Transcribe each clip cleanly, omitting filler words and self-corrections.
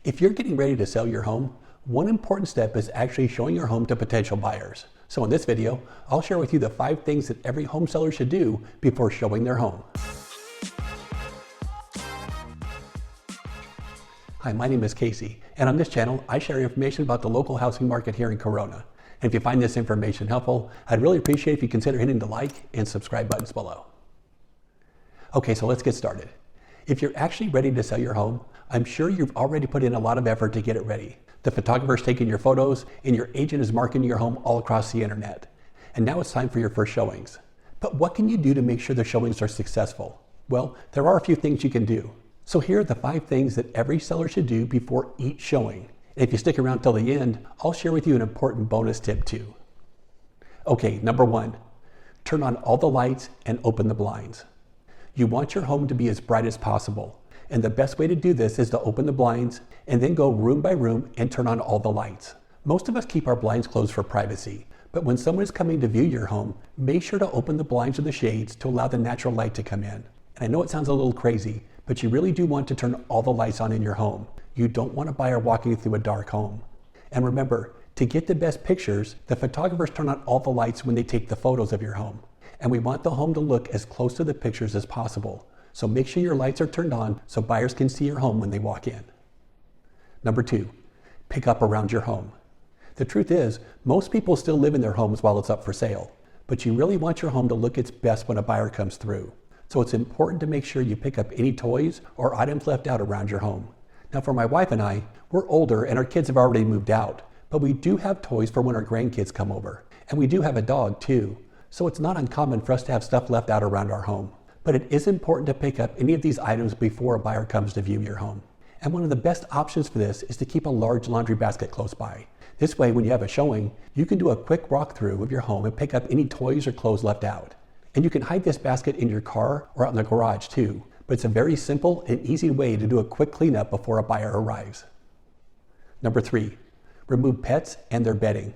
If you're getting ready to sell your home, one important step is actually showing your home to potential buyers. So in this video, I'll share with you the 5 things that every home seller should do before showing their home. Hi, my name is Casey, and on this channel, I share information about the local housing market here in Corona. And if you find this information helpful, I'd really appreciate if you consider hitting the like and subscribe buttons below. Okay, so let's get started. If you're actually ready to sell your home, I'm sure you've already put in a lot of effort to get it ready. The photographer's taking your photos and your agent is marketing your home all across the internet. And now it's time for your first showings. But what can you do to make sure the showings are successful? Well, there are a few things you can do. So here are the 5 things that every seller should do before each showing. And if you stick around till the end, I'll share with you an important bonus tip too. Okay, number 1, turn on all the lights and open the blinds. You want your home to be as bright as possible. And the best way to do this is to open the blinds and then go room by room and turn on all the lights. Most of us keep our blinds closed for privacy, but when someone is coming to view your home, make sure to open the blinds or the shades to allow the natural light to come in. And I know it sounds a little crazy, but you really do want to turn all the lights on in your home. You don't want a buyer walking through a dark home. And remember, to get the best pictures, the photographers turn on all the lights when they take the photos of your home. And we want the home to look as close to the pictures as possible. So make sure your lights are turned on so buyers can see your home when they walk in. Number 2, pick up around your home. The truth is, most people still live in their homes while it's up for sale, but you really want your home to look its best when a buyer comes through. So it's important to make sure you pick up any toys or items left out around your home. Now for my wife and I, we're older and our kids have already moved out, but we do have toys for when our grandkids come over. And we do have a dog too, so it's not uncommon for us to have stuff left out around our home. But it is important to pick up any of these items before a buyer comes to view your home. And one of the best options for this is to keep a large laundry basket close by. This way, when you have a showing, you can do a quick walkthrough of your home and pick up any toys or clothes left out. And you can hide this basket in your car or out in the garage too. But it's a very simple and easy way to do a quick cleanup before a buyer arrives. Number 3, remove pets and their bedding.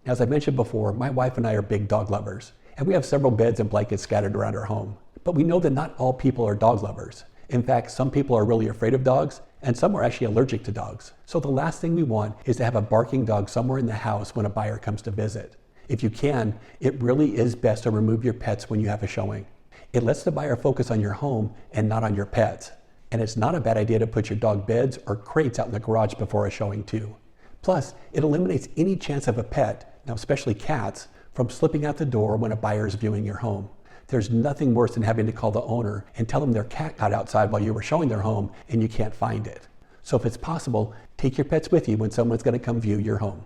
Now, as I mentioned before, my wife and I are big dog lovers, and we have several beds and blankets scattered around our home. But we know that not all people are dog lovers. In fact, some people are really afraid of dogs, and some are actually allergic to dogs. So the last thing we want is to have a barking dog somewhere in the house when a buyer comes to visit. If you can, it really is best to remove your pets when you have a showing. It lets the buyer focus on your home and not on your pets. And it's not a bad idea to put your dog beds or crates out in the garage before a showing too. Plus, it eliminates any chance of a pet, now especially cats, from slipping out the door when a buyer is viewing your home. There's nothing worse than having to call the owner and tell them their cat got outside while you were showing their home and you can't find it. So if it's possible, take your pets with you when someone's going to come view your home.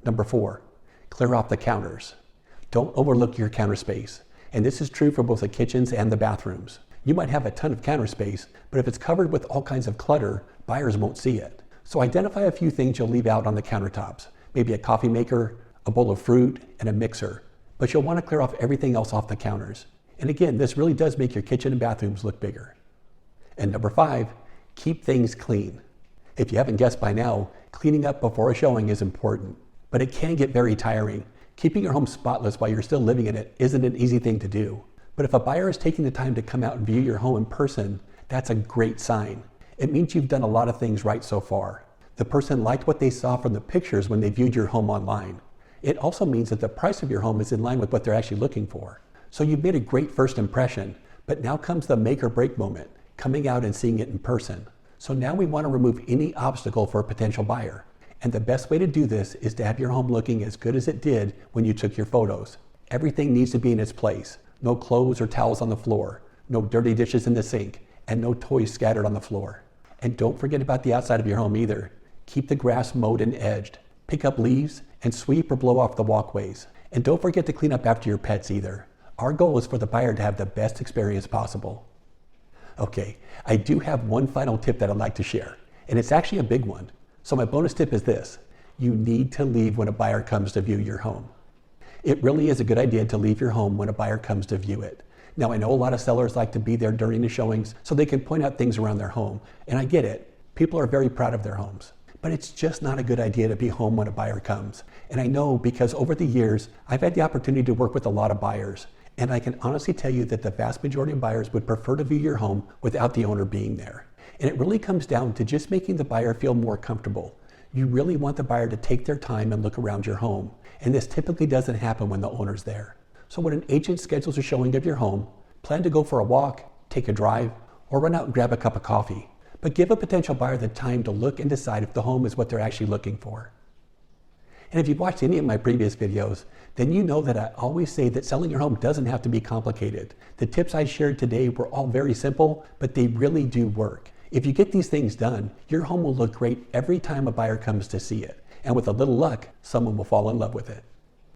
Number 4, clear off the counters. Don't overlook your counter space. And this is true for both the kitchens and the bathrooms. You might have a ton of counter space, but if it's covered with all kinds of clutter, buyers won't see it. So identify a few things you'll leave out on the countertops. Maybe a coffee maker, a bowl of fruit, and a mixer. But you'll want to clear off everything else off the counters. And again, this really does make your kitchen and bathrooms look bigger. And number 5, keep things clean. If you haven't guessed by now, cleaning up before a showing is important, but it can get very tiring. Keeping your home spotless while you're still living in it isn't an easy thing to do. But if a buyer is taking the time to come out and view your home in person, that's a great sign. It means you've done a lot of things right so far. The person liked what they saw from the pictures when they viewed your home online. It also means that the price of your home is in line with what they're actually looking for. So you've made a great first impression, but now comes the make or break moment, coming out and seeing it in person. So now we want to remove any obstacle for a potential buyer. And the best way to do this is to have your home looking as good as it did when you took your photos. Everything needs to be in its place. No clothes or towels on the floor, no dirty dishes in the sink, and no toys scattered on the floor. And don't forget about the outside of your home either. Keep the grass mowed and edged. Pick up leaves and sweep or blow off the walkways. And don't forget to clean up after your pets either. Our goal is for the buyer to have the best experience possible. Okay, I do have one final tip that I'd like to share, and it's actually a big one. So my bonus tip is this: you need to leave when a buyer comes to view your home. It really is a good idea to leave your home when a buyer comes to view it. Now I know a lot of sellers like to be there during the showings so they can point out things around their home, and I get it. People are very proud of their homes. But it's just not a good idea to be home when a buyer comes. And I know because over the years, I've had the opportunity to work with a lot of buyers. And I can honestly tell you that the vast majority of buyers would prefer to view your home without the owner being there. And it really comes down to just making the buyer feel more comfortable. You really want the buyer to take their time and look around your home. And this typically doesn't happen when the owner's there. So when an agent schedules a showing of your home, plan to go for a walk, take a drive, or run out and grab a cup of coffee. But give a potential buyer the time to look and decide if the home is what they're actually looking for. And if you've watched any of my previous videos, then you know that I always say that selling your home doesn't have to be complicated. The tips I shared today were all very simple, but they really do work. If you get these things done, your home will look great every time a buyer comes to see it. And with a little luck, someone will fall in love with it.